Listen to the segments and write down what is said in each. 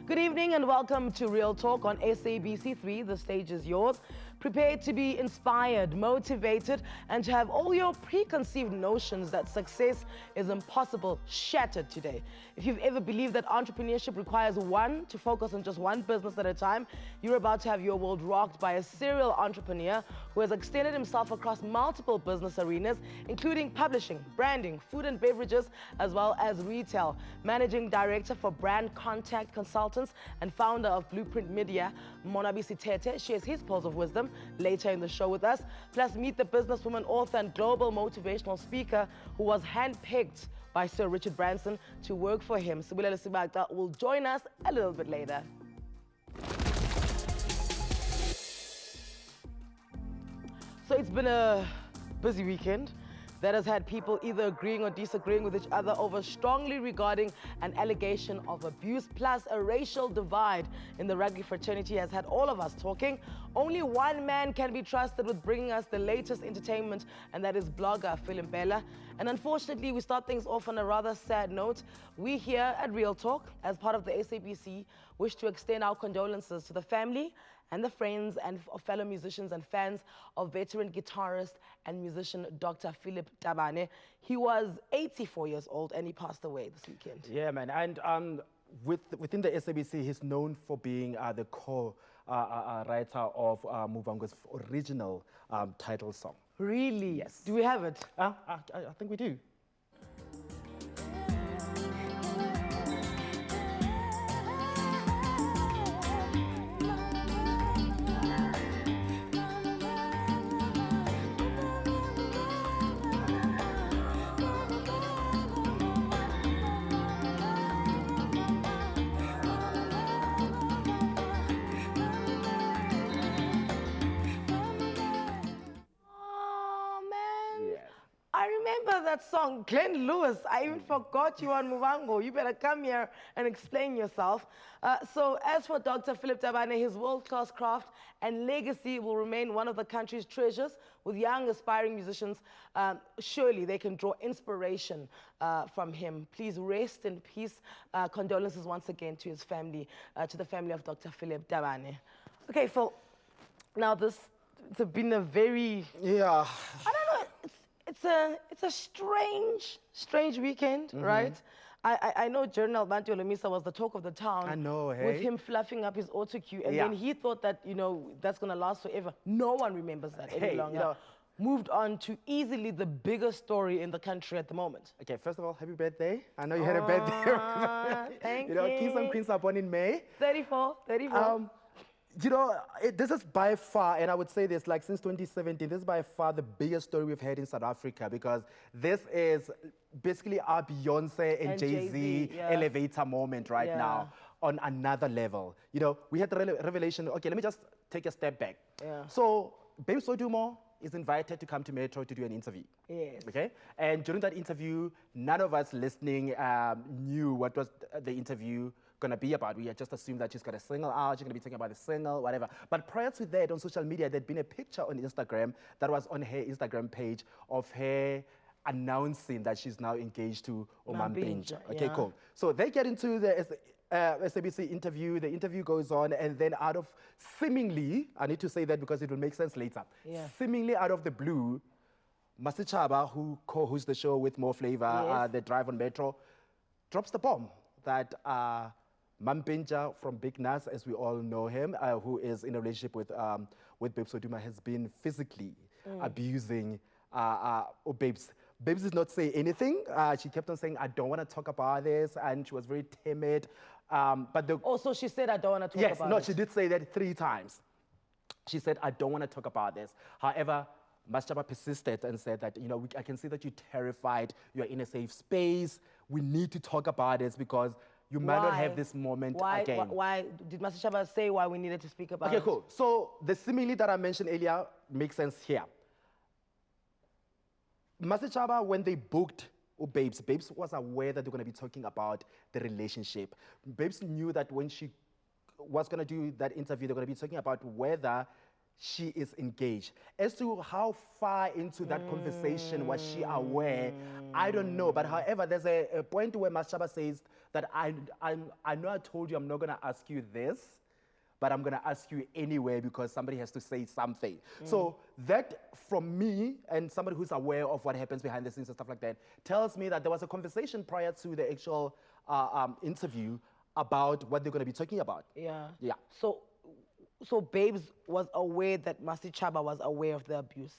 Good evening and welcome to Real Talk on SABC 3. The stage is yours. Prepare to be inspired, motivated, and to have all your preconceived notions that success is impossible shattered today. If you've ever believed that entrepreneurship requires one to focus on just one business at a time, you're about to have your world rocked by a serial entrepreneur who has extended himself across multiple business arenas, including publishing, branding, food and beverages, as well as retail. Managing director for brand contact consultants and founder of Blueprint Media, Monwabisi Thethe, shares his pearls of wisdom later in the show with us. Plus, meet the businesswoman, author, and global motivational speaker who was handpicked by Sir Richard Branson to work for him. Sibulele Sibaca will join us a little bit later. So it's been a busy weekend that has had people either agreeing or disagreeing with each other over strongly regarding an allegation of abuse, plus a racial divide in the rugby fraternity has had all of us talking. Only one man can be trusted with bringing us the latest entertainment, and that is blogger Philip Bella. And unfortunately, we start things off on a rather sad note. We here at Real Talk, as part of the SABC, wish to extend our condolences to the family and the friends and fellow musicians and fans of veteran guitarist and musician Dr. Philip Tabane. He was 84 years old and he passed away this weekend. Yeah, man. And within the SABC, he's known for being the co-writer of Muvango's original title song. Really? Yes. Do we have it? I think we do. I remember that song, Glenn Lewis. I even forgot you on Muvango. You better come here and explain yourself. So as for Dr. Philip Tabane, his world-class craft and legacy will remain one of the country's treasures. With young aspiring musicians, surely they can draw inspiration from him. Please rest in peace. Condolences once again to his family, to the family of Dr. Philip Tabane. Okay, Phil, now it's been a very, I don't know, it's a strange weekend, right? I know Journal Bantu Lemisa was the talk of the town. I know, hey? With him fluffing up his auto cue, and then he thought that, you know, that's gonna last forever. No one remembers that any longer. You know, moved on to easily the biggest story in the country at the moment. Okay, first of all, happy birthday. I know you had a birthday. Thank you. You know, kings and queens are born in May. 34. You know, this is by far, and I would say this, like since 2017, this is by far the biggest story we've had in South Africa, because this is basically our Beyonce and Jay-Z elevator moment right now on another level. You know, we had the revelation. Okay, let me just take a step back. So, Babe Sodumo is invited to come to Metro to do an interview. Yes. Okay? And during that interview, none of us listening knew what was the interview gonna be about. We had just assumed that she's got a single out, she's gonna be talking about a single, whatever. But prior to that, on social media, there'd been a picture on Instagram that was on her Instagram page of her announcing that she's now engaged to Mampinja. Okay, cool. So they get into the SABC interview, the interview goes on, and then out of seemingly, I need to say that because it will make sense later, seemingly out of the blue, Masichaba, who co-hosts the show with More Flavor, the Drive on Metro, drops the bomb that Mampinja from Big Nas, as we all know him, who is in a relationship with Babes Soduma, has been physically abusing Babes. Babes did not say anything. She kept on saying, I don't want to talk about this, and she was very timid. But also, she said, I don't want to talk about it. Yes, no, she did say that 3 times. She said, I don't want to talk about this. However, Masichaba persisted and said that, you know, I can see that you're terrified, you're in a safe space, we need to talk about this because you might not have this moment again. Why did Masichaba say why we needed to speak about it? Okay, cool. So the simile that I mentioned earlier makes sense here. Masichaba, when they booked Babes was aware that they're going to be talking about the relationship. Babes knew that when she was going to do that interview, they're going to be talking about whether she is engaged. As to how far into that conversation was she aware, I don't know. But however, there's a point where Masichaba says that I know I told you I'm not gonna ask you this, but I'm gonna ask you anyway because somebody has to say something. So that, from me and somebody who's aware of what happens behind the scenes and stuff like that, tells me that there was a conversation prior to the actual interview about what they're gonna be talking about. Yeah. Yeah. So Babes was aware that Masi Chaba was aware of the abuse.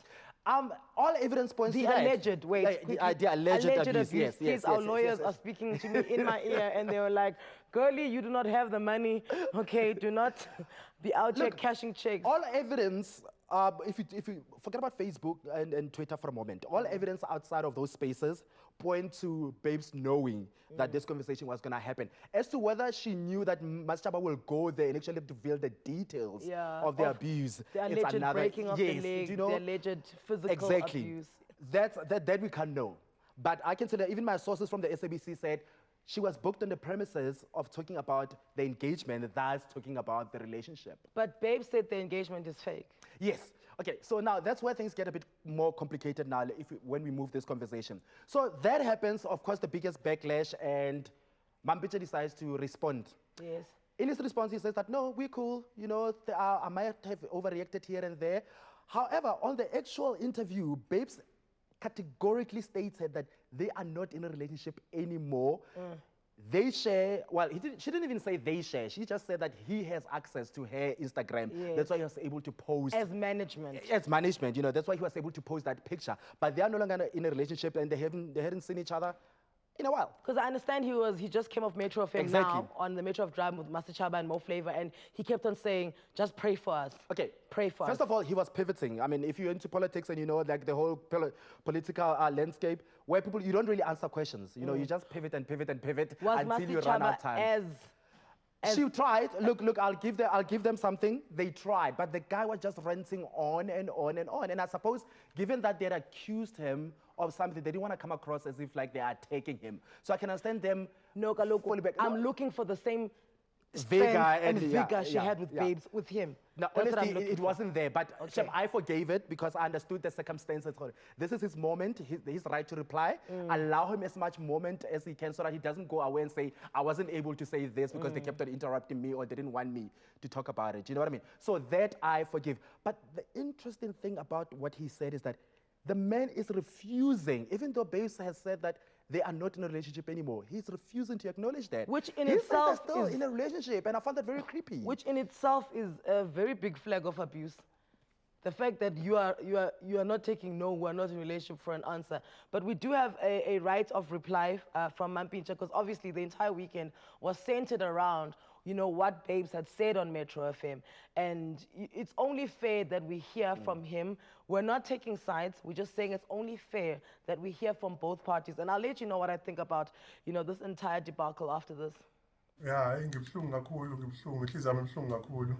All evidence points The to that. alleged, wait, The alleged abuse, yes, Please, yes, our yes, lawyers yes, yes. are speaking to me in my ear, and they were like, "Girlie, you do not have the money. Okay, do not be out here cashing checks." All evidence, if you forget about Facebook and Twitter for a moment, all evidence outside of those spaces point to Babes knowing that this conversation was going to happen. As to whether she knew that Masichaba will go there and actually reveal the details of the abuse, the it's alleged another. breaking of the leg, do you know? the alleged physical Exactly. abuse. That we can't know. But I can tell you, even my sources from the SABC said she was booked on the premises of talking about the engagement, thus talking about the relationship. But Babe said the engagement is fake. Yes. Okay, so now that's where things get a bit more complicated now when we move this conversation. So that happens, of course, the biggest backlash, and Mambiche decides to respond. Yes. In his response, he says that, no, we're cool, you know, I might have overreacted here and there. However, on the actual interview, Babes categorically stated that they are not in a relationship anymore. They share, well, she didn't even say they share. She just said that he has access to her Instagram. Yes. That's why he was able to post. As management. As management, you know, that's why he was able to post that picture. But they are no longer in a relationship, and they hadn't seen each other in a while. Because I understand he just came off Metro FM now on the Metro of Drive with Masi Chaba and Mo Flavor, and he kept on saying, just pray for us. Okay. Pray for us. First of all, he was pivoting. I mean, if you're into politics and you know, like the whole political landscape, where you don't really answer questions. You know, you just pivot and pivot and pivot until you run out of time. She tried. Look, I'll give them something. They tried, but the guy was just ranting on and on and on. And I suppose, given that they had accused him of something, they didn't want to come across as if like they are attacking him. So I can understand them. No, I'm looking for the same vigor and vigor she had with Babes with him. No, honestly, it wasn't there. But Chef, I forgave it because I understood the circumstances. This is his moment, his right to reply. Allow him as much moment as he can so that he doesn't go away and say, I wasn't able to say this because they kept on interrupting me or they didn't want me to talk about it. You know what I mean? So that I forgive. But the interesting thing about what he said is that the man is refusing, even though Babes has said that they are not in a relationship anymore. He's refusing to acknowledge that. Which in itself is still in a relationship, and I found that very creepy. Which in itself is a very big flag of abuse. The fact that you are not taking no, we're not in a relationship for an answer. But we do have a right of reply from Mampincha, because obviously the entire weekend was centered around, you know, what Babes had said on Metro FM. And it's only fair that we hear from him. We're not taking sides. We're just saying it's only fair that we hear from both parties. And I'll let you know what I think about, you know, this entire debacle after this. Yeah, ngibhlungu kakhulu, inhliziyo yami ibhlungu kakhulu.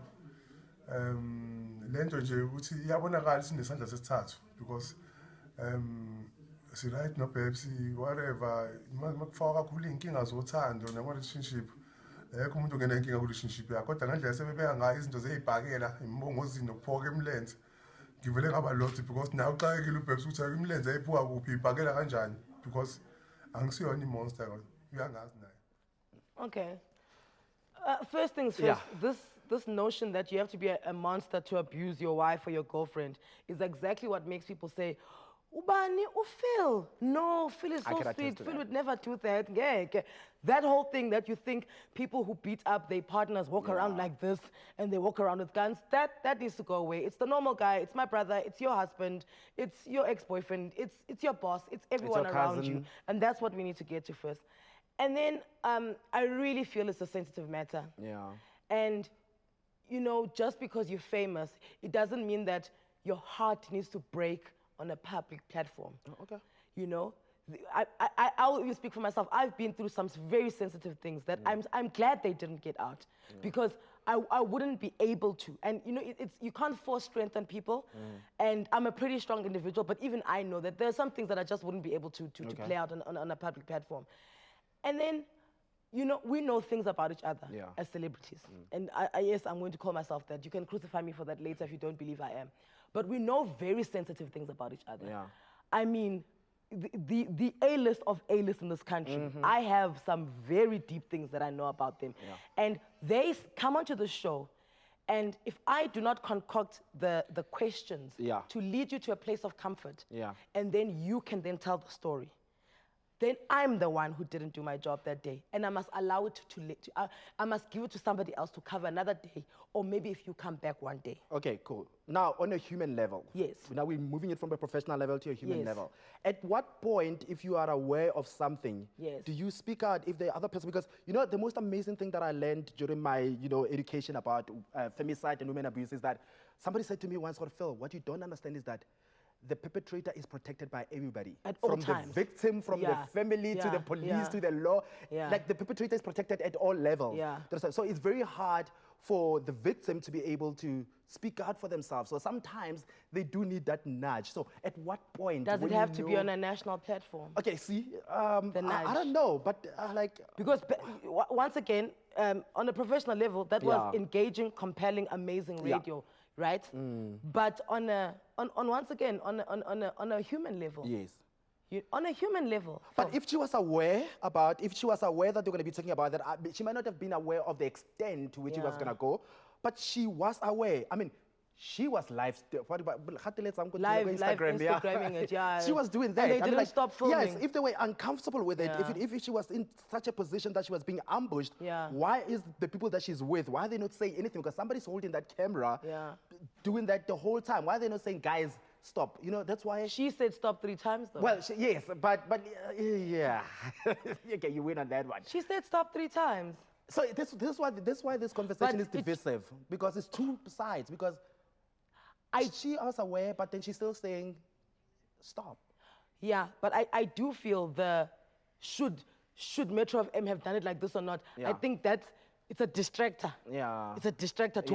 Lento nje ukuthi iyabonakala sinesandla sesithathu because si right no Babes whatever makufaka kakhulu inkinga zothando nama relationship. Ekho umuntu ongena inkinga ku relationship yakhe kodwa ngandlela sebebeka ngayo izinto zeyibhakela imbongozini nokuphoka emlenze ngivele ngaba lot because nawe uxakekile uBabes ukuthi imlenze ayiphuka kuphi ibhakela kanjani because angisiyona imonster uyangazi naye. Okay. First things first, this notion that you have to be a monster to abuse your wife or your girlfriend is exactly what makes people say, Ubani, Phil. No, Phil is so sweet. Phil would never do that. Yeah. That whole thing that you think people who beat up their partners walk around like this and they walk around with guns, that needs to go away. It's the normal guy. It's my brother. It's your husband. It's your ex-boyfriend. It's your boss. It's everyone around you. And that's what we need to get to first. And then I really feel it's a sensitive matter. Yeah. And, you know, just because you're famous, it doesn't mean that your heart needs to break on a public platform. Okay. You know, I'll even speak for myself. I've been through some very sensitive things that I'm glad they didn't get out because I wouldn't be able to. And you know, you can't force strength on people. And I'm a pretty strong individual, but even I know that there are some things that I just wouldn't be able to play out on a public platform. And then, you know, we know things about each other as celebrities. And yes, I'm going to call myself that. You can crucify me for that later if you don't believe I am. But we know very sensitive things about each other. Yeah. I mean, the A-list of A-list in this country. I have some very deep things that I know about them. And they come onto the show, and if I do not concoct the questions to lead you to a place of comfort, and then you can then tell the story, then I'm the one who didn't do my job that day. And I must allow it I must give it to somebody else to cover another day, or maybe if you come back one day. Okay, cool. Now, on a human level. Yes. Now we're moving it from a professional level to a human level. At what point, if you are aware of something, do you speak out if the other person, because, the most amazing thing that I learned during my, education about femicide and women abuse is that somebody said to me once, Phil, what you don't understand is that the perpetrator is protected by everybody. At all times. From the victim, from the family, to the police, to the law. Like the perpetrator is protected at all levels. So it's very hard for the victim to be able to speak out for themselves. So sometimes they do need that nudge. So at what point? Does it have to be on a national platform? Okay, see, The nudge. I don't know, but Because once again, on a professional level, that was engaging, compelling, amazing radio. Right? But on once again, on a human level. Yes. On a human level. But if she was aware that they're going to be talking about that, she might not have been aware of the extent to which it was going to go, but she was aware. I mean, she was live Instagramming it, She was doing that. And they didn't stop filming. Yes, if they were uncomfortable with it, if she was in such a position that she was being ambushed, why is the people that she's with, why are they not saying anything? Because somebody's holding that camera, doing that the whole time. Why are they not saying, guys, stop? That's why... She said stop 3 times, though. Well, yes, but yeah. Okay, you win on that one. She said stop 3 times. So this why this conversation is divisive, because it's two sides, because she was aware, but then she's still saying, stop. Yeah, but I do feel should Metro FM have done it like this or not? I think it's a distractor. Yeah. It's a distractor to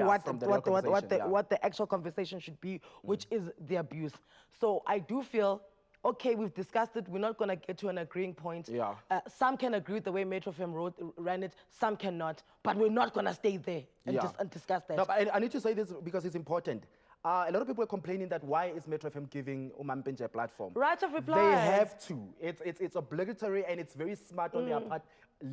what the actual conversation should be, which is the abuse. So I do feel, okay, we've discussed it. We're not going to get to an agreeing point. Yeah. Some can agree with the way Metro FM ran it. Some cannot. But we're not going to stay there and discuss that. No, but I need to say this because it's important. A lot of people are complaining that why is Metro FM giving Umampenje a platform? Right of reply. They have to. It's obligatory, and it's very smart on their part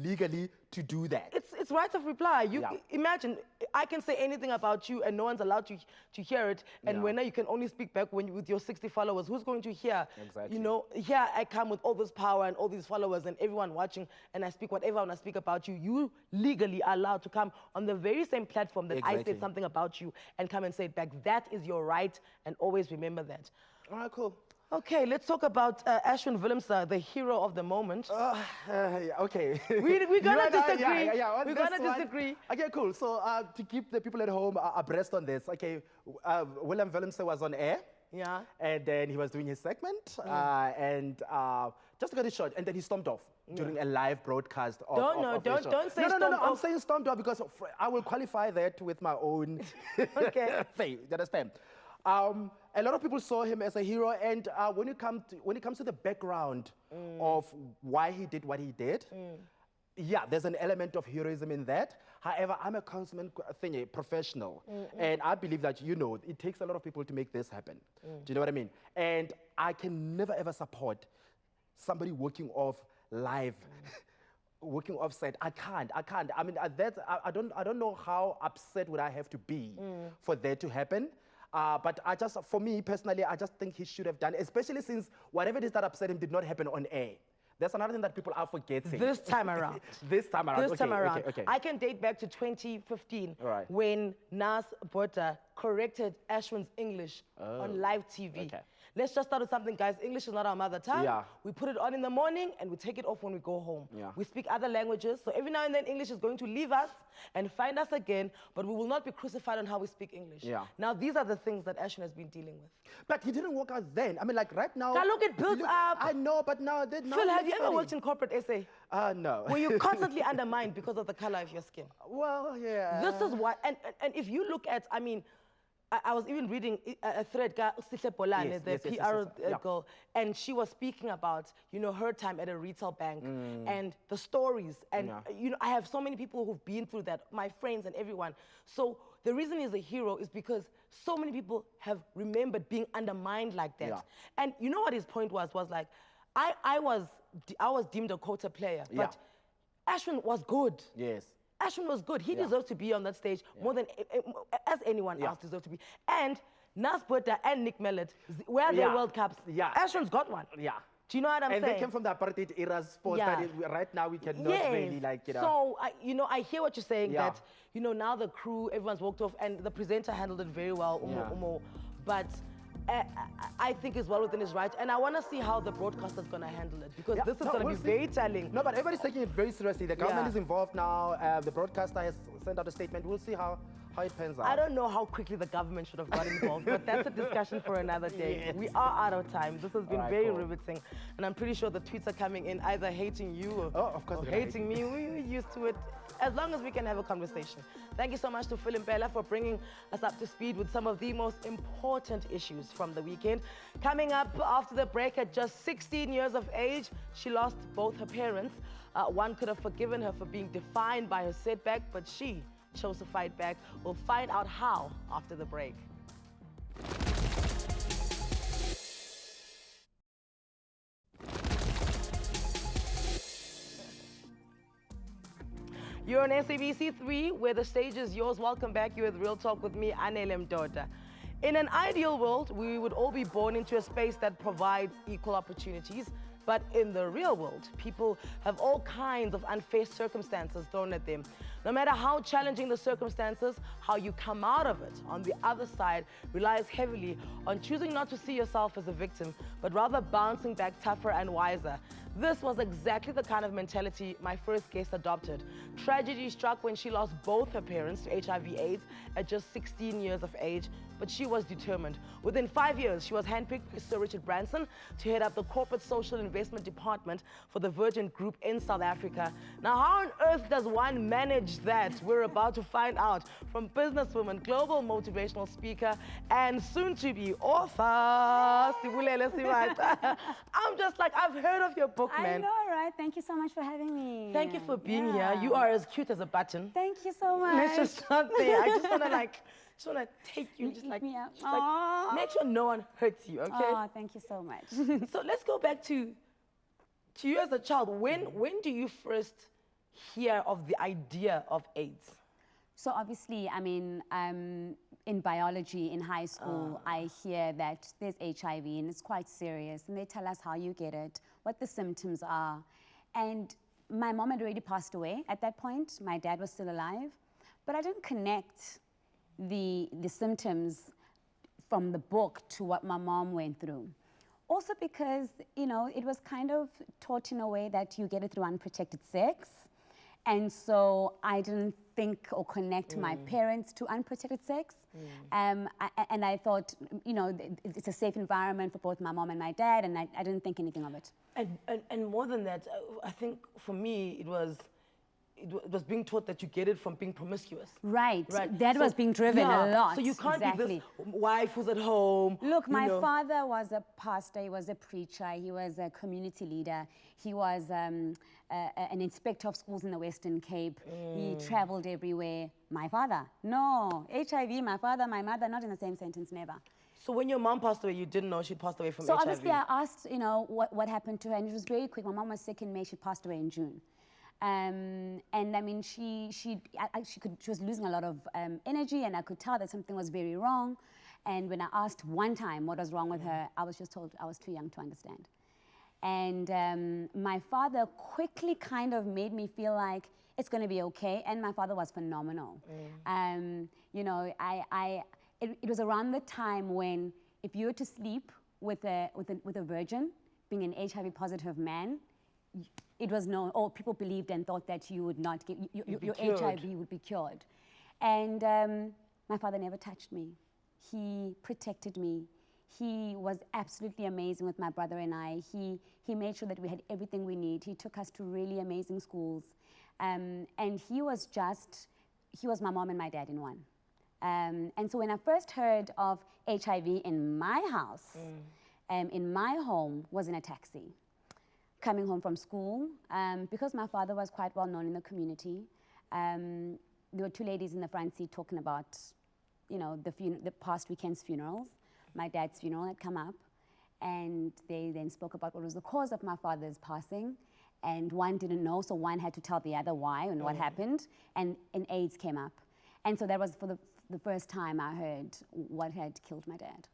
legally to do that. It's right of reply. Imagine, I can say anything about you and no one's allowed to hear it, and when you can only speak back with your 60 followers. Who's going to hear? Exactly. Here I come with all this power and all these followers and everyone watching, and I speak whatever I want to speak about you. You legally are allowed to come on the very same platform that I said something about you and come and say it back. That is your right, and always remember that. All right, cool. Okay, let's talk about Ashwin Willemse, the hero of the moment. Okay. We're gonna disagree. We're gonna disagree. Okay, cool. So to keep the people at home abreast on this, okay, Willem Willemse was on air. Yeah. And then he was doing his segment, and just to get it short, and then he stormed off during a live broadcast of Don't say No, I'm saying stormed off because I will qualify that with my own thing. You understand? A lot of people saw him as a hero, and when it comes to the background of why he did what he did, there's an element of heroism in that. However, I'm a consummate professional, and I believe that it takes a lot of people to make this happen. Do you know what I mean? And I can never ever support somebody working off live. Working offset, I can't. I mean, I don't know how upset would I have to be for that to happen. But for me personally, I just think he should have done it, especially since whatever it is that upset him did not happen on air. That's another thing that people are forgetting. This time around. This time around. Okay. I can date back to 2015 right. when Nas Bota corrected Ashwin's English on live TV. Okay. Let's just start with something, guys. English is not our mother tongue. Yeah. We put it on in the morning and we take it off when we go home. Yeah. We speak other languages. So every now and then English is going to leave us and find us again, but we will not be crucified on how we speak English. Yeah. Now, these are the things that Ashwin has been dealing with. But he didn't work out then. I mean, like right now. Look, it builds up. I know, but now. Phil, have you ever worked in corporate SA? No. Were you constantly undermined because of the color of your skin? Well, yeah. This is why, and if you look at, I mean, I was even reading a thread, Sihle Bolane, the PR girl, and she was speaking about, her time at a retail bank and the stories. And, I have so many people who've been through that, my friends and everyone. So the reason he's a hero is because so many people have remembered being undermined like that. Yeah. And you know what his point was like, I was deemed a quota player, Yeah. but Ashwin was good. Yes. Ashwin was good. He Yeah. deserves to be on that stage more than as anyone Yeah. else deserves to be. And Nas Botha and Nick Mellett, where are their Yeah. World Cups? Yeah. Ashwin's got one. Yeah. Do you know what I'm And saying? they came from the apartheid era sports Yeah. that right now we cannot Yes. really like, you know. So, I hear what you're saying, Yeah. that, now the crew, everyone's walked off, and the presenter handled it very well, Yeah. but I think it's well within his right, and I want to see how the broadcaster's going to handle it, because Yeah, this is no, going to we'll be see. very telling. No, but everybody's taking it very seriously. The government Yeah. is involved now. The broadcaster has sent out a statement. We'll see how it pans out. I don't know how quickly the government should have got involved, but that's a discussion for another day. Yes. We are out of time. This has been Alright, very cool. riveting, and I'm pretty sure the tweets are coming in either hating you or, Oh, of course or they're gonna hate hating me. We're used to it. As long as we can have a conversation. Thank you so much to Phil Impela for bringing us up to speed with some of the most important issues from the weekend. Coming up after the break, at just 16 years of age, she lost both her parents. One could have forgiven her for being defined by her setback, but she chose to fight back. We'll find out how after the break. You're on SABC 3, where the stage is yours. Welcome back. You're with Real Talk with me, Anele Mdoda. In an ideal world, we would all be born into a space that provides equal opportunities. But in the real world, people have all kinds of unfair circumstances thrown at them. No matter how challenging the circumstances, how you come out of it on the other side relies heavily on choosing not to see yourself as a victim, but rather bouncing back tougher and wiser. This was exactly the kind of mentality my first guest adopted. Tragedy struck when she lost both her parents to HIV/AIDS at just 16 years of age, but she was determined. Within 5 years, she was handpicked by Sir Richard Branson to head up the Corporate Social Investment Department for the Virgin Group in South Africa. Now, how on earth does one manage that? We're about to find out from businesswoman, global motivational speaker, and soon-to-be author, Sibulele Sibaca. I'm just like, I've heard of your book, man. I know, right? Thank you so much for having me. Thank you for being Yeah. here. You are as cute as a button. Thank you so much. Let's just start there. I just want to take you, just Lift like, me up. just like Aw. make sure no one hurts you, okay? Oh, thank you so much. So let's go back to you as a child. When do you first hear of the idea of AIDS? So obviously, I mean, in biology in high school, I hear that there's HIV and it's quite serious. And they tell us how you get it, what the symptoms are. And my mom had already passed away at that point. My dad was still alive. But I didn't connect the symptoms from the book to what my mom went through. Also because, it was kind of taught in a way that you get it through unprotected sex. And so I didn't think or connect my parents to unprotected sex. And I thought, it's a safe environment for both my mom and my dad, and I didn't think anything of it. And more than that, I think for me, it was being taught that you get it from being promiscuous. Right. Right. That was being driven a lot. So you can't exactly. be this wife who's at home. Look, my you know. father was a pastor, he was a preacher, he was a community leader, he was an inspector of schools in the Western Cape, he traveled everywhere. My father, no. HIV, my father, my mother, not in the same sentence, never. So when your mom passed away, you didn't know she'd passed away from So HIV? obviously I asked, what happened to her, and it was very quick. My mom was sick in May, she passed away in June. And I mean, she was losing a lot of energy, and I could tell that something was very wrong. And when I asked one time what was wrong with her, I was just told I was too young to understand. And my father quickly kind of made me feel like it's going to be okay. And my father was phenomenal. It was around the time when if you were to sleep with a virgin, being an HIV positive man, it was known, or people believed and thought that you would not get, your HIV would be cured. And my father never touched me. He protected me. He was absolutely amazing with my brother and I. He made sure that we had everything we need. He took us to really amazing schools. And he was my mom and my dad in one. And so when I first heard of HIV in my house, in my home, was in a taxi. Coming home from school, because my father was quite well known in the community, there were two ladies in the front seat talking about, the past weekend's funerals. My dad's funeral had come up, and they then spoke about what was the cause of my father's passing, and one didn't know, so one had to tell the other why and what happened, and AIDS came up. And so that was for the first time I heard what had killed my dad.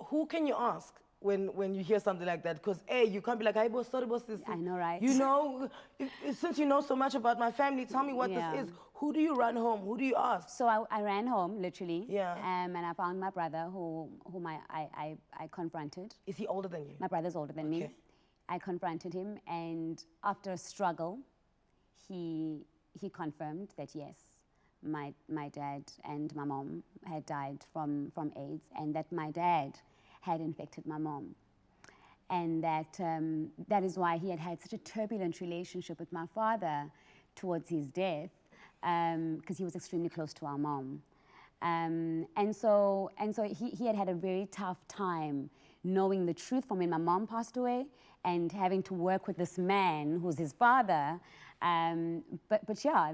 Who can you ask when you hear something like that? Because you can't be like, "Hey, boss, sorry, boss, this." I know, right? You know, since you know so much about my family, tell me what this is. Who do you run home? Who do you ask? So I ran home, literally. Yeah. And I found my brother, whom I confronted. Is he older than you? My brother's older than me. I confronted him, and after a struggle, he confirmed that yes, my dad and my mom had died from AIDS, and that my dad had infected my mom. And that is why he had had such a turbulent relationship with my father towards his death, because he was extremely close to our mom. And so he had had a very tough time knowing the truth from when my mom passed away and having to work with this man who's his father. But yeah,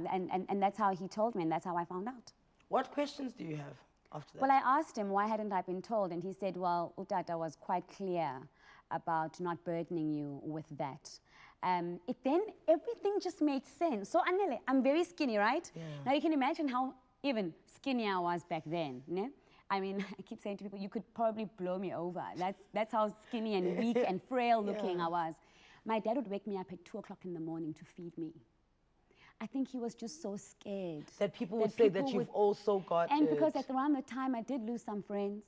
and that's how he told me, and that's how I found out. What questions do you have after that? Well, I asked him, why hadn't I been told? And he said, well, Utata was quite clear about not burdening you with that. Then everything just made sense. So Anele, I'm very skinny, right? Yeah. Now you can imagine how even skinnier I was back then. Ne? I mean, I keep saying to people, you could probably blow me over. That's how skinny and weak and frail looking I was. My dad would wake me up at 2 o'clock in the morning to feed me. I think he was just so scared. That people would say that you've also got And because around the time I did lose some friends,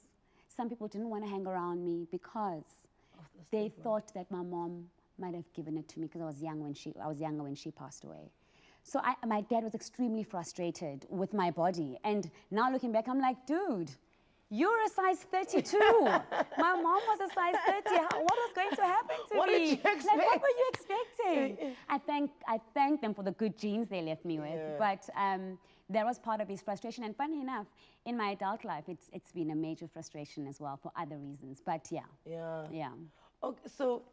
some people didn't want to hang around me because they thought that my mom might have given it to me because I was younger when she passed away. So my dad was extremely frustrated with my body. And now looking back, I'm like, dude, you're a size 32. My mom was a size 30. What was going to happen to What me? did you expect? Like, what were you expecting? I thank them for the good genes they left me with. But that was part of his frustration. And funny enough, in my adult life, it's been a major frustration as well for other reasons. But yeah. Yeah. Okay, so,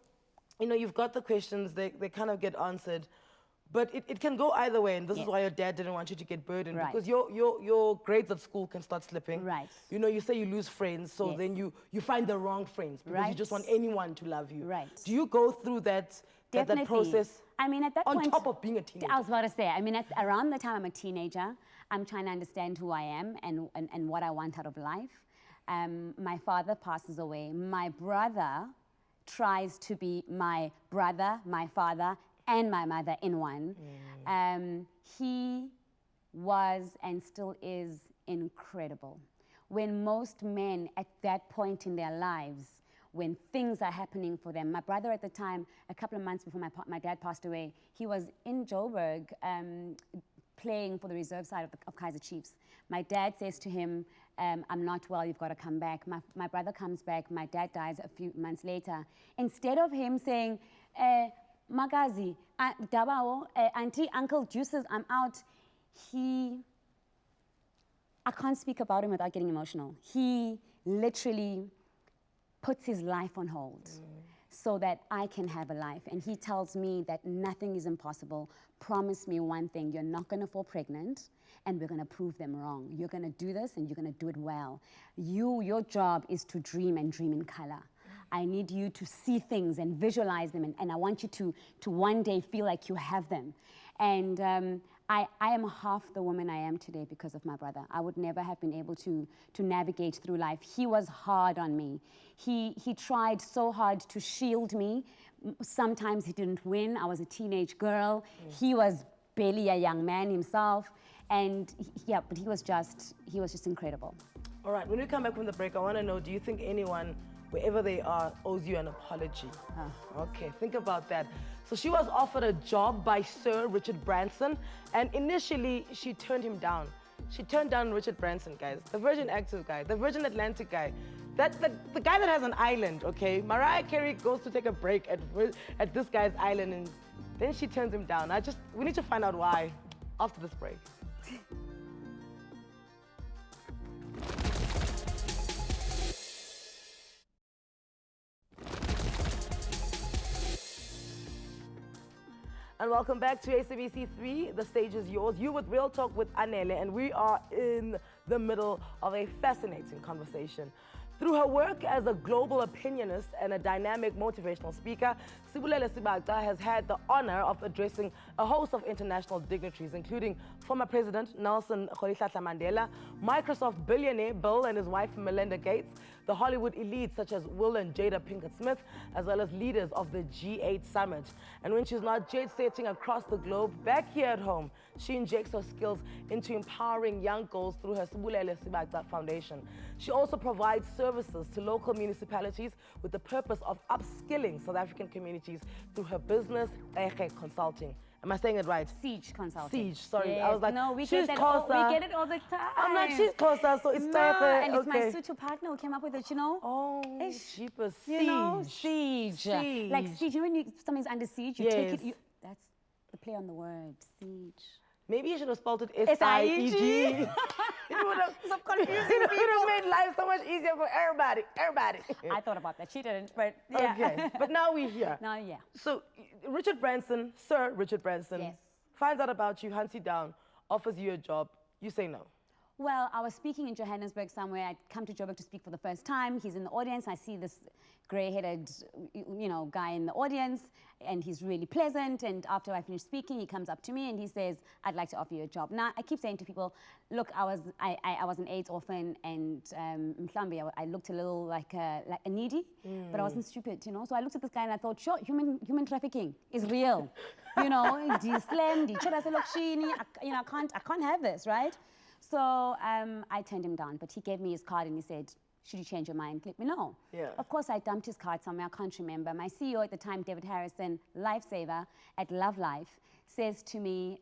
you know, you've got the questions, they kind of get answered. But it can go either way, and this is why your dad didn't want you to get burdened, because your grades at school can start slipping. Right. You know, you say you lose friends, so then you find the wrong friends because you just want anyone to love you. Right. Do you go through that process? I mean, at that point, on top of being a teenager? I was about to say, I mean, around the time I'm a teenager, I'm trying to understand who I am and what I want out of life. My father passes away. My brother tries to be my brother, my father, and my mother in one. He was and still is incredible. When most men at that point in their lives, when things are happening for them, my brother at the time, a couple of months before my dad passed away, he was in Joburg playing for the reserve side of Kaizer Chiefs. My dad says to him, I'm not well, you've got to come back. My brother comes back, my dad dies a few months later. Instead of him saying, Magazi, Dabao, Auntie, Uncle, Juices, I'm out. I can't speak about him without getting emotional. He literally puts his life on hold so that I can have a life. And he tells me that nothing is impossible. Promise me one thing, you're not gonna fall pregnant and we're gonna prove them wrong. You're gonna do this and you're gonna do it well. Your job is to dream and dream in color. I need you to see things and visualize them, and I want you to one day feel like you have them. And I am half the woman I am today because of my brother. I would never have been able to navigate through life. He was hard on me. He tried so hard to shield me. Sometimes he didn't win. I was a teenage girl. He was barely a young man himself. And but he was just incredible. All right, when we come back from the break, I want to know, do you think anyone, wherever they are, owes you an apology? Okay, think about that. So she was offered a job by Sir Richard Branson, and initially she turned him down. She turned down Richard Branson, guys, the Virgin Active guy, the Virgin Atlantic guy, the guy that has an island, okay? Mariah Carey goes to take a break at this guy's island, and then she turns him down. We need to find out why after this break. And welcome back to SABC 3. The stage is yours. You with Real Talk with Anele, and we are in the middle of a fascinating conversation. Through her work as a global opinionist and a dynamic motivational speaker, Sibulele Sibaca has had the honor of addressing a host of international dignitaries, including former President Nelson Mandela, Microsoft billionaire Bill and his wife Melinda Gates, the Hollywood elites such as Will and Jada Pinkett Smith, as well as leaders of the G8 summit. And when she's not jet-setting across the globe, back here at home, she injects her skills into empowering young girls through her Sibulele Sibaca Foundation. She also provides services to local municipalities with the purpose of upskilling South African communities through her business, Thethe Consulting. Am I saying it right? Siege Consulting. Siege, sorry. Yes. I was like, no, we she's get, closer. we get it all the time. I'm like, she's closer, so it's no, Thethe. and it's okay. my Sutu partner who came up with it, you know? Oh, Ish. cheaper. You know, Siege. siege. Like siege, you know when something's under siege, you take it, that's the play on the word, siege. Maybe you should have spelled it S-I-E-G. It would have Stop confusing it would have made life so much easier for everybody. I thought about that. She didn't, but yeah. Okay, but now we're here. Now, yeah. So Richard Branson, Sir Richard Branson, Yes. finds out about you, hunts you down, offers you a job. You say no. Well, I was speaking in Johannesburg somewhere. I'd come to Joburg to speak for the first time. He's in the audience. I see this gray-headed, guy in the audience, and he's really pleasant. And after I finish speaking, he comes up to me and he says, "I'd like to offer you a job." Now, I keep saying to people, look, I was an AIDS orphan, and I looked a little like a needy, but I wasn't stupid, you know. So I looked at this guy and I thought, sure, human trafficking is real, you know. I can't have this, right? So I turned him down, but he gave me his card and he said, should you change your mind, let me know. Yeah. Of course, I dumped his card somewhere, I can't remember. My CEO at the time, David Harrison, lifesaver at Love Life, says to me,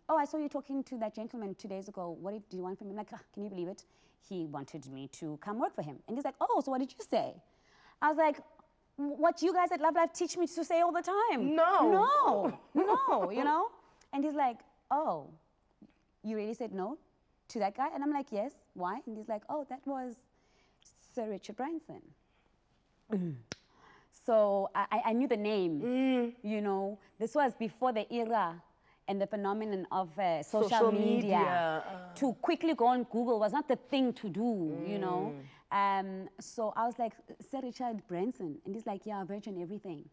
oh, I saw you talking to that gentleman 2 days ago. What do you want from him? I'm like, can you believe it? He wanted me to come work for him. And he's like, oh, so what did you say? I was like, what you guys at Love Life teach me to say all the time. No. No, you know? And he's like, oh, you really said no to that guy? And I'm like, yes, why? And he's like, oh, that was Sir Richard Branson. So I knew the name, you know. This was before the era and the phenomenon of social media. To quickly go on Google was not the thing to do, you know. So I was like, Sir Richard Branson. And he's like, yeah, Virgin everything.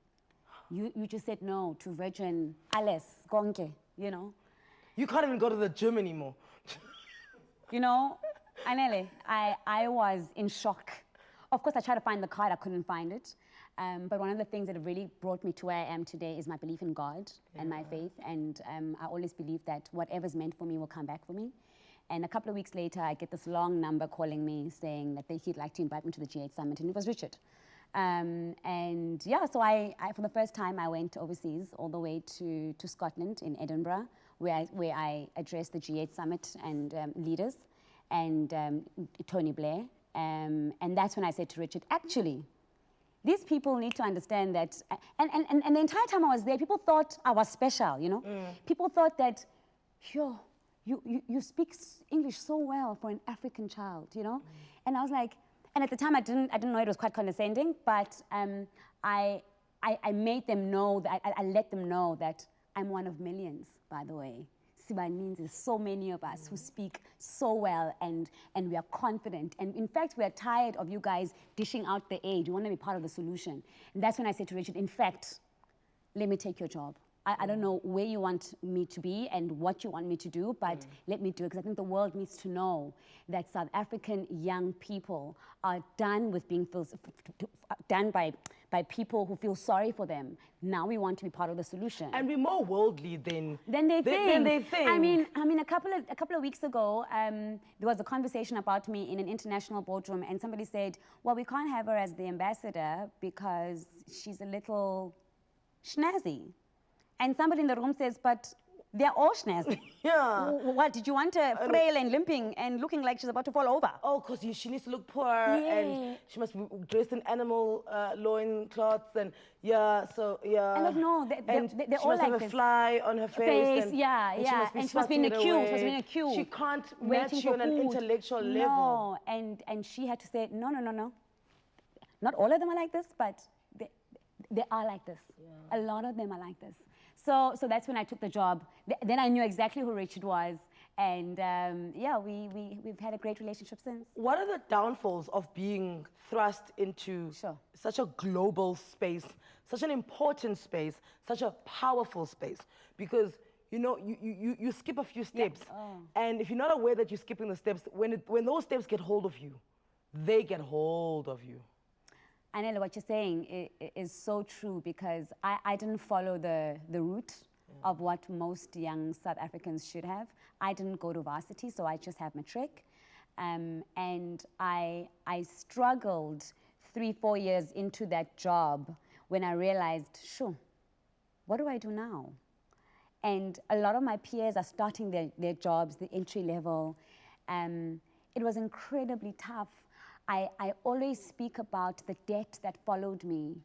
You just said no to Virgin alles, konke, you know. You can't even go to the gym anymore. You know, Anele, I was in shock. Of course, I tried to find the card, I couldn't find it. But one of the things that really brought me to where I am today is my belief in God and my faith. And I always believe that whatever's meant for me will come back for me. And a couple of weeks later, I get this long number calling me saying that he'd like to invite me to the G8 Summit, and it was Richard. And yeah, so I for the first time, I went overseas all the way to Scotland in Edinburgh, where I addressed the G8 Summit and leaders and Tony Blair. And that's when I said to Richard, actually, these people need to understand that, and the entire time I was there, people thought I was special, you know? People thought that, yo, you speak English so well for an African child, you know? And I was like, and at the time I didn't know it was quite condescending, but I made them know, that I let them know that I'm one of millions, by the way. Sibaninzi, there's so many of us who speak so well and we are confident. And in fact, we are tired of you guys dishing out the aid. We want to be part of the solution. And that's when I said to Richard, in fact, let me take your job. I don't know where you want me to be and what you want me to do, but let me do it, because I think the world needs to know that South African young people are done with being done by people who feel sorry for them. Now we want to be part of the solution. And we're more worldly than they think. I mean, a couple of weeks ago, there was a conversation about me in an international boardroom, and somebody said, well, we can't have her as the ambassador because she's a little schnazzy. And somebody in the room says, but they're all schnazzy. Yeah. What, did you want her frail and limping and looking like she's about to fall over? Oh, because she needs to look poor and she must be dressed in animal loin cloths and so. And like, no, they're she all must like have this. A fly on her face. And she must be in a queue. She can't match you on an intellectual level. No, and she had to say, no. Not all of them are like this, but they are like this. Yeah. A lot of them are like this. So that's when I took the job. Then I knew exactly who Richard was, And yeah, we've had a great relationship since. What are the downfalls of being thrust into Sure. such a global space, such an important space, such a powerful space? Because you know, you skip a few steps, and if you're not aware that you're skipping the steps, when those steps get hold of you, they get hold of you. Anele, what you're saying is so true, because I didn't follow the route of what most young South Africans should have. I didn't go to varsity, so I just have matric. And I struggled 3-4 years into that job when I realized, sure, what do I do now? And a lot of my peers are starting their jobs, the entry level. It was incredibly tough. I always speak about the debt that followed me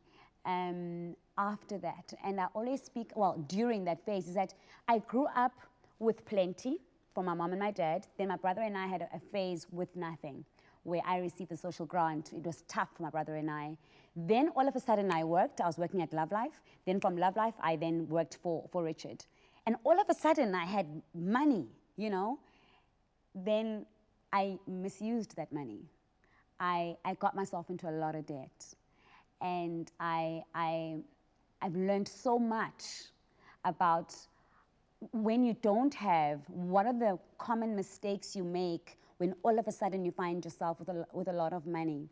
after that. And I always speak, well, during that phase, is that I grew up with plenty from my mom and my dad. Then my brother and I had a phase with nothing, where I received the social grant. It was tough for my brother and I. Then all of a sudden I worked. I was working at Love Life. Then from Love Life, I then worked for Richard. And all of a sudden I had money, you know. Then I misused that money. I got myself into a lot of debt. And I've learned so much about when you don't have, what are the common mistakes you make when all of a sudden you find yourself with a lot of money.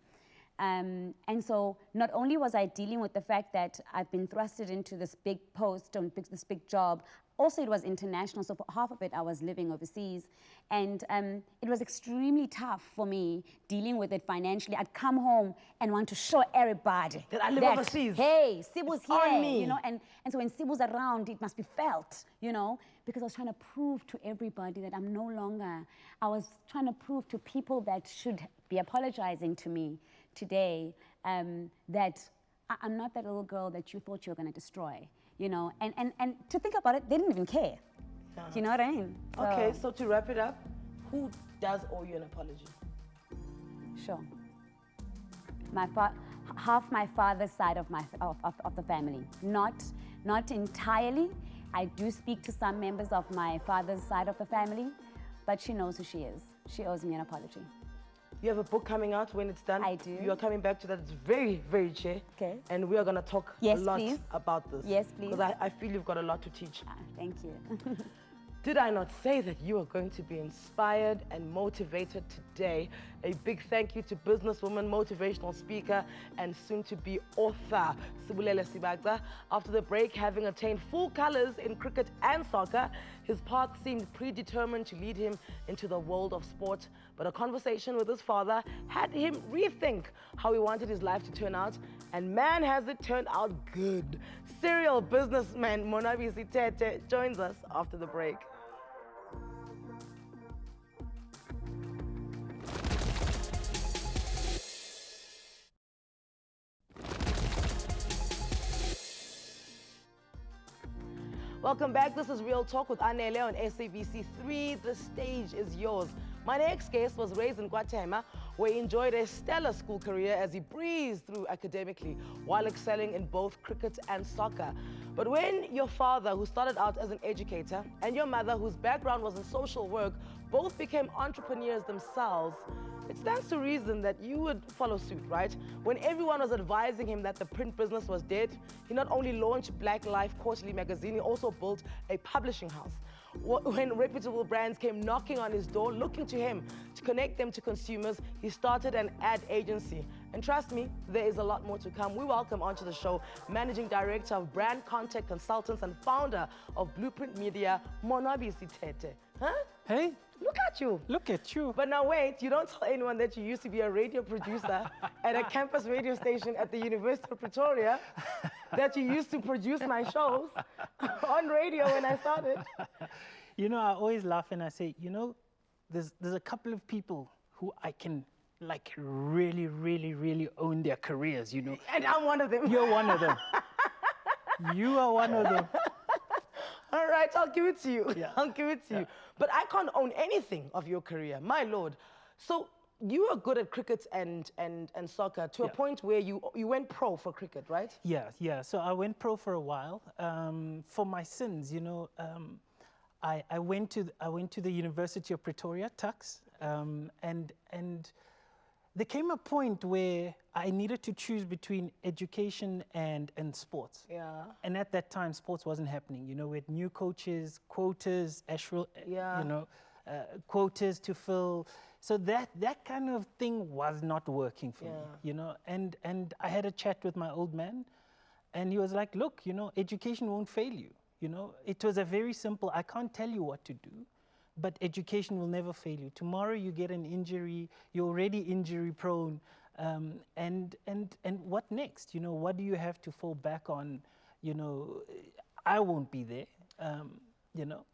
And so not only was I dealing with the fact that I've been thrusted into this big post, this big job, also it was international, so for half of it I was living overseas. And it was extremely tough for me dealing with it financially. I'd come home and want to show everybody that I live overseas. Hey, Sibu's here, on me. you know, and so when Sibu's around, it must be felt, you know, because I was trying to prove to everybody that I'm no longer, I was trying to prove to people that should be apologizing to me today, that I'm not that little girl that you thought you were going to destroy, you know, and to think about it, they didn't even care. Do you know what I mean? Okay, so to wrap it up, who does owe you an apology? Sure. Half my father's side of the family, not entirely. I do speak to some members of my father's side of the family, but she knows who she is. She owes me an apology. You have a book coming out when it's done. I do. You are coming back to that. It's very, very cheap. Okay. And we are going to talk a lot about this. Yes, please. Because I feel you've got a lot to teach. Thank you. Did I not say that you are going to be inspired and motivated today? A big thank you to businesswoman, motivational speaker, and soon-to-be author, Sibulele Sibaca. After the break, having attained full colors in cricket and soccer, his path seemed predetermined to lead him into the world of sport. But a conversation with his father had him rethink how he wanted his life to turn out, and man, has it turned out good. Serial businessman Monwabisi Thethe joins us after the break. Welcome back. This is Real Talk with Anele on SABC 3. The stage is yours. My next guest was raised in Guatemala, where he enjoyed a stellar school career as he breezed through academically while excelling in both cricket and soccer. But when your father, who started out as an educator, and your mother, whose background was in social work, both became entrepreneurs themselves, it stands to reason that you would follow suit, right? When everyone was advising him that the print business was dead, he not only launched Black Life Quarterly magazine, he also built a publishing house. When reputable brands came knocking on his door, looking to him to connect them to consumers, he started an ad agency. And trust me, there is a lot more to come. We welcome onto the show Managing Director of Brand Contact Consultants and founder of Blueprint Media, Monwabisi Thethe. Huh? Hey. Look at you. Look at you. But now wait, you don't tell anyone that you used to be a radio producer at a campus radio station at the University of Pretoria, that you used to produce my shows on radio when I started. You know, I always laugh and I say, you know, there's a couple of people who I can like really, really, really own their careers, you know. And I'm one of them. You're one of them. You are one of them. All right, I'll give it to you. Yeah. I'll give it to you. But I can't own anything of your career, my lord. So you are good at cricket and soccer to a point where you went pro for cricket, right? Yeah. So I went pro for a while. For my sins, you know, I went to the University of Pretoria, Tux, and there came a point where I needed to choose between education and sports. Yeah. And at that time, sports wasn't happening. You know, with new coaches, quotas, Yeah. you know, quotas to fill. So that kind of thing was not working for me. You know, and I had a chat with my old man, and he was like, "Look, you know, education won't fail you. You know, it was a very simple. I can't tell you what to do, but education will never fail you. Tomorrow you get an injury, you're already injury prone, and what next? You know, what do you have to fall back on? You know, I won't be there. You know."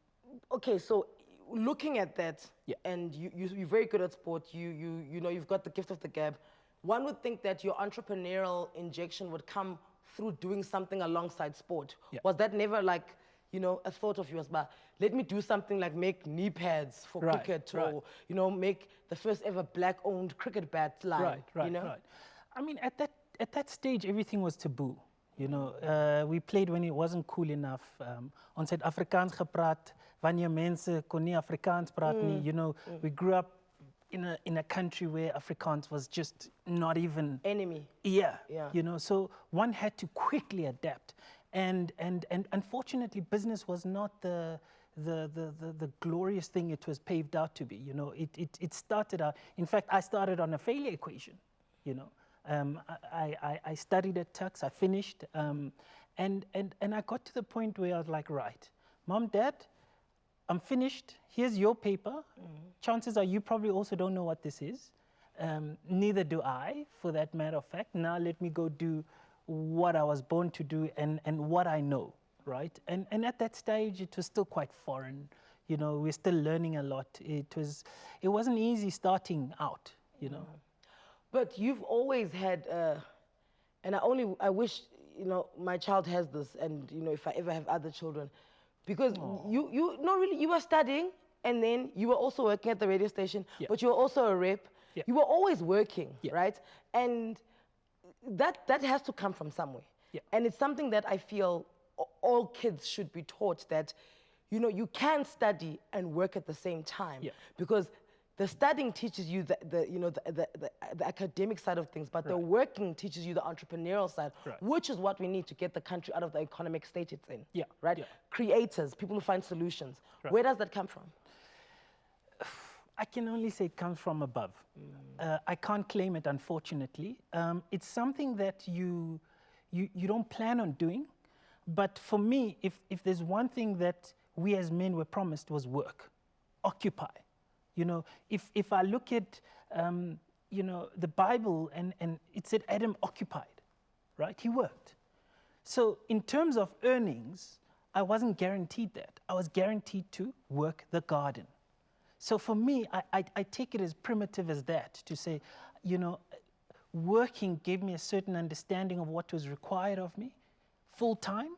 Okay, so looking at that, and you're very good at sport. You know, you've got the gift of the gab. One would think that your entrepreneurial injection would come through doing something alongside sport. Was that never like, you know, a thought of yours, but let me do something like make knee pads for cricket, or, you know, make the first ever black-owned cricket bat line, you know? I mean, at that stage, everything was taboo. You know, we played when it wasn't cool enough. Ons het Afrikaans gepraat, wanneer mense kon nie Afrikaans praat nie. You know, we grew up in a country where Afrikaans was just not even enemy. Yeah. You know, so one had to quickly adapt. And unfortunately, business was not the glorious thing it was paved out to be. You know, it started out. In fact, I started on a failure equation. You know, I studied at Tux. I finished, and I got to the point where I was like, right, Mom, Dad, I'm finished. Here's your paper. Chances are you probably also don't know what this is. Neither do I, for that matter of fact. Now let me go do what I was born to do and what I know, right? And at that stage, it was still quite foreign. You know, we're still learning a lot. It wasn't easy starting out, you know. But you've always had, and I wish, you know, my child has this, and, you know, if I ever have other children, because you were studying, and then you were also working at the radio station, but you were also a rep. You were always working, right? And that has to come from somewhere. And it's something that I feel all kids should be taught, that, you know, you can study and work at the same time, because the studying teaches you the academic side of things, but the working teaches you the entrepreneurial side, which is what we need to get the country out of the economic state it's in. Creators, people who find solutions. Where does that come from? I can only say it comes from above. I can't claim it, unfortunately. It's something that you don't plan on doing, but for me, if there's one thing that we as men were promised, was work, occupy. You know, if I look at, you know, the Bible, and it said Adam occupied, right? He worked. So in terms of earnings, I wasn't guaranteed that. I was guaranteed to work the garden. So for me, I take it as primitive as that, to say, you know, working gave me a certain understanding of what was required of me, full-time.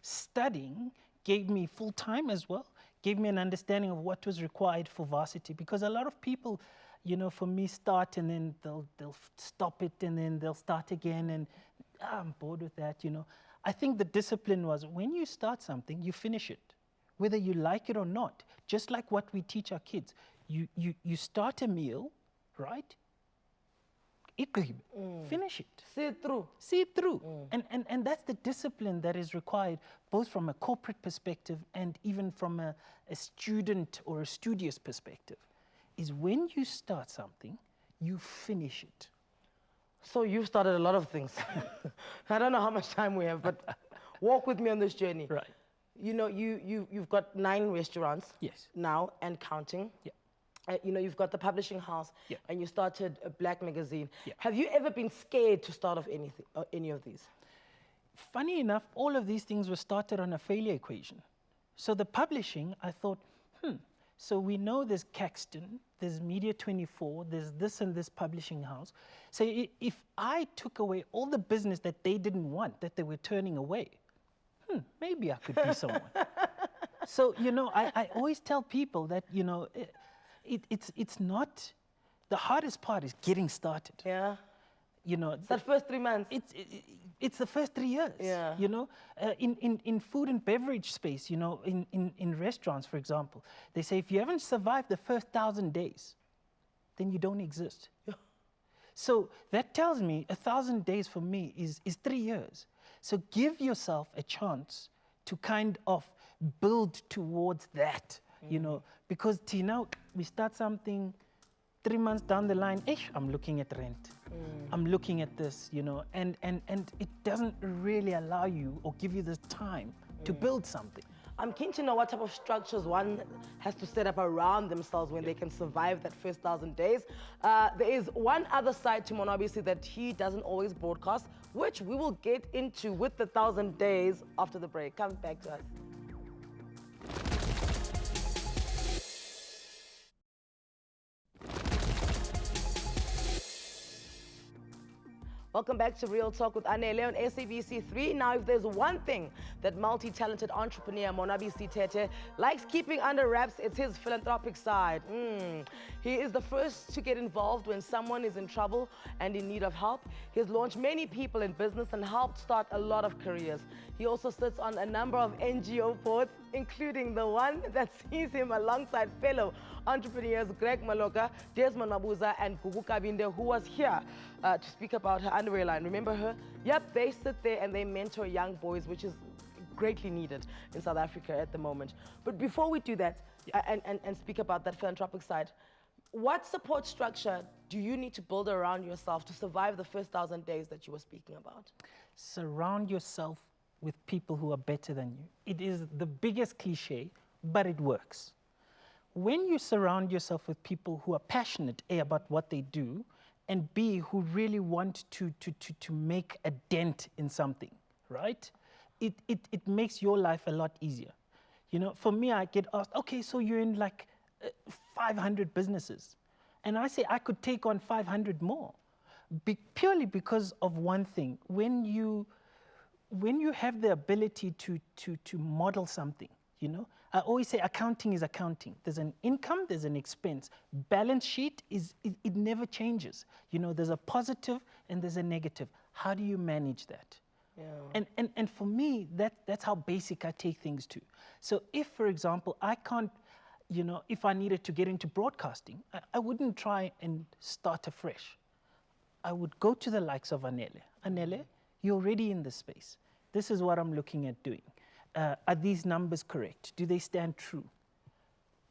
Studying gave me full-time as well, gave me an understanding of what was required for varsity, because a lot of people, you know, for me, start and then they'll stop it and then they'll start again, and I'm bored with that, you know. I think the discipline was, when you start something, you finish it, whether you like it or not. Just like what we teach our kids. You start a meal, right? Finish it. See it through. See it through. And that's the discipline that is required, both from a corporate perspective and even from a student or a studious perspective, is when you start something, you finish it. So you've started a lot of things. I don't know how much time we have, but walk with me on this journey. Right. You know, you've got 9 restaurants now and counting. You know, you've got the publishing house, and you started a black magazine. Have you ever been scared to start off any of these? Funny enough, all of these things were started on a failure equation. So the publishing, I thought, so we know there's Caxton, there's Media 24, there's this and this publishing house. So if I took away all the business that they didn't want, that they were turning away, maybe I could be someone. So, you know, I always tell people that, you know, it's not, the hardest part is getting started. Yeah. You know, it's that first 3 months. It's the first 3 years. Yeah. You know, in food and beverage space, you know, in restaurants, for example, they say if you haven't survived the first 1,000 days, then you don't exist. So that tells me 1,000 days for me is 3 years. So give yourself a chance to kind of build towards that, you know, because Tina, we start something 3 months down the line, I'm looking at rent. I'm looking at this, you know, and it doesn't really allow you or give you the time to build something. I'm keen to know what type of structures one has to set up around themselves when they can survive that first 1,000 days. There is one other side to Monwabisi that he doesn't always broadcast, which we will get into with the 1,000 days after the break. Come back to us. Welcome back to Real Talk with Anele on SABC 3. Now, if there's one thing that multi-talented entrepreneur Monwabisi Thethe likes keeping under wraps, it's his philanthropic side. He is the first to get involved when someone is in trouble and in need of help. He has launched many people in business and helped start a lot of careers. He also sits on a number of NGO boards, including the one that sees him alongside fellow entrepreneurs Greg Maloka, Desmond Mabuza, and Gugu Kabinde, who was here to speak about her underwear line. Remember her? Yep, they sit there and they mentor young boys, which is greatly needed in South Africa at the moment. But before we do that and speak about that philanthropic side, what support structure do you need to build around yourself to survive the first 1,000 days that you were speaking about? Surround yourself with people who are better than you. It is the biggest cliche, but it works. When you surround yourself with people who are passionate, A, about what they do, and B, who really want to make a dent in something, right? It makes your life a lot easier. You know, for me, I get asked, okay, so you're in like 500 businesses. And I say I could take on 500 more, purely because of one thing. When you have the ability to model something, you know, I always say accounting is accounting. There's an income, there's an expense. Balance sheet it never changes. You know, there's a positive and there's a negative. How do you manage that? Yeah. And for me, that's how basic I take things to. So if, for example, I can't, you know, if I needed to get into broadcasting, I wouldn't try and start afresh. I would go to the likes of Anele. Anele, you're already in this space. This is what I'm looking at doing. Are these numbers correct? Do they stand true?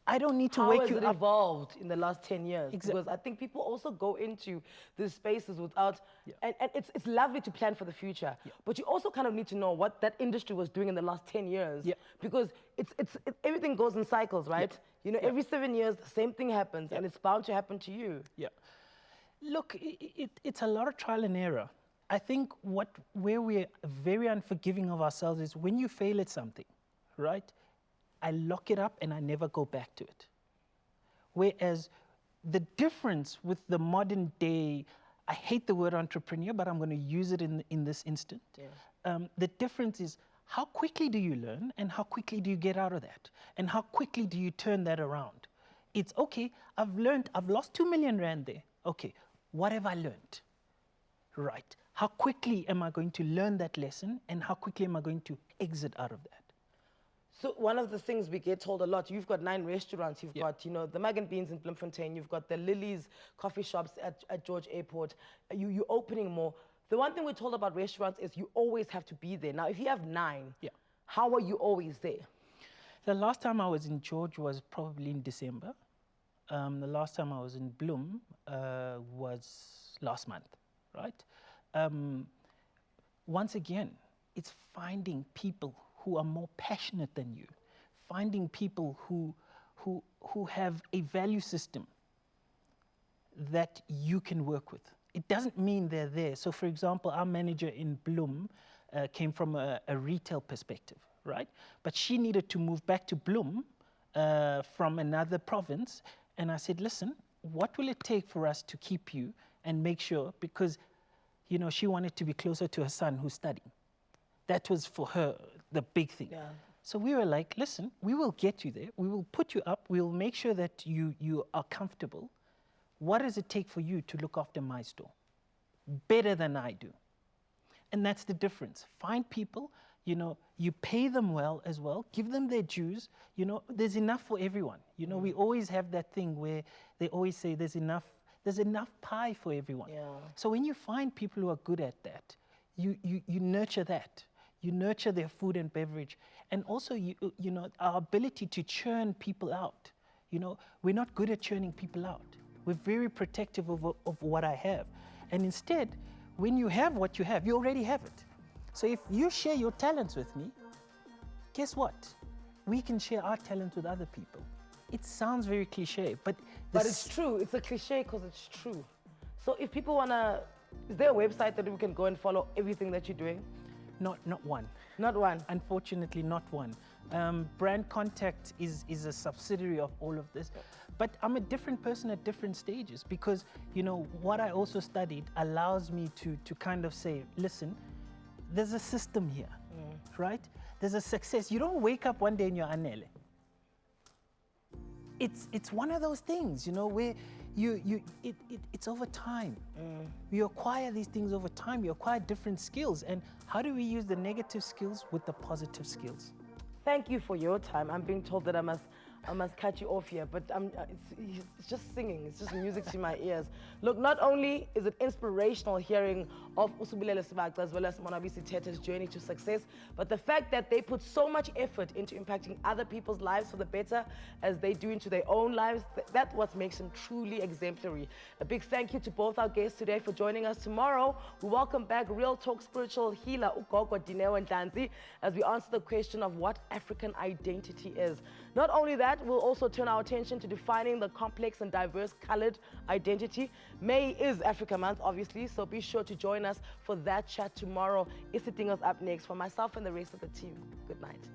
I don't need to wake you up. How has it evolved in the last 10 years? Exactly. Because I think people also go into these spaces without, and it's lovely to plan for the future, but you also kind of need to know what that industry was doing in the last 10 years, because everything goes in cycles, right? You know, every 7 years, the same thing happens, and it's bound to happen to you. Yeah. Look, it's a lot of trial and error. I think where we're very unforgiving of ourselves is when you fail at something, right? I lock it up and I never go back to it. Whereas the difference with the modern day, I hate the word entrepreneur, but I'm going to use it in this instant. The difference is how quickly do you learn and how quickly do you get out of that? And how quickly do you turn that around? It's okay, I've lost 2 million rand there. Okay, what have I learned? Right. How quickly am I going to learn that lesson and how quickly am I going to exit out of that? So one of the things we get told a lot, you've got 9 restaurants, you've got, you know, the Mag and Beans in Bloemfontein, you've got the Lily's coffee shops at George Airport, you're opening more. The one thing we're told about restaurants is you always have to be there. Now, if you have 9, how are you always there? The last time I was in George was probably in December. The last time I was in Bloem was last month, right? Once again, it's finding people who are more passionate than you, finding people who have a value system that you can work with. It doesn't mean they're there. So for example, our manager in Bloem came from a retail perspective, right? But she needed to move back to Bloem from another province. And I said, listen, what will it take for us to keep you and make sure, because you know, she wanted to be closer to her son who's studying. That was for her the big thing. So we were like, listen, we will get you there. We will put you up. We will make sure that you are comfortable. What does it take for you to look after my store? Better than I do. And that's the difference. Find people, you know, you pay them well as well, give them their dues. You know, there's enough for everyone. You know, we always have that thing where they always say there's enough pie for everyone. Yeah. So when you find people who are good at that, you nurture that. You nurture their food and beverage. And also, you know, our ability to churn people out. You know, we're not good at churning people out. We're very protective of what I have. And instead, when you have what you have, you already have it. So if you share your talents with me, guess what? We can share our talents with other people. It sounds very cliche, but it's true. It's a cliche because it's true. So if people want to, is there a website that we can go and follow everything that you're doing? Not one. Not one. Unfortunately, not one. Brand Contact is a subsidiary of all of this. But I'm a different person at different stages because, you know, what I also studied allows me to kind of say, listen, there's a system here, right? There's a success. You don't wake up one day and you're Anele. It's one of those things, you know, where it's over time. You acquire these things over time. You acquire different skills. And how do we use the negative skills with the positive skills? Thank you for your time. I'm being told that I must cut you off here, but it's just singing. It's just music to my ears. Look, not only is it inspirational hearing of Sibulele Sibaca as well as Monwabisi Thethe's journey to success, but the fact that they put so much effort into impacting other people's lives for the better as they do into their own lives, that's what makes them truly exemplary. A big thank you to both our guests today for joining us. Tomorrow, we welcome back Real Talk spiritual healer Ugogo Dineo Ndlanzi as we answer the question of what African identity is. Not only that, we'll also turn our attention to defining the complex and diverse colored identity. May is Africa Month, obviously, so be sure to join us for that chat tomorrow. Isitingo's up next. For myself and the rest of the team, good night.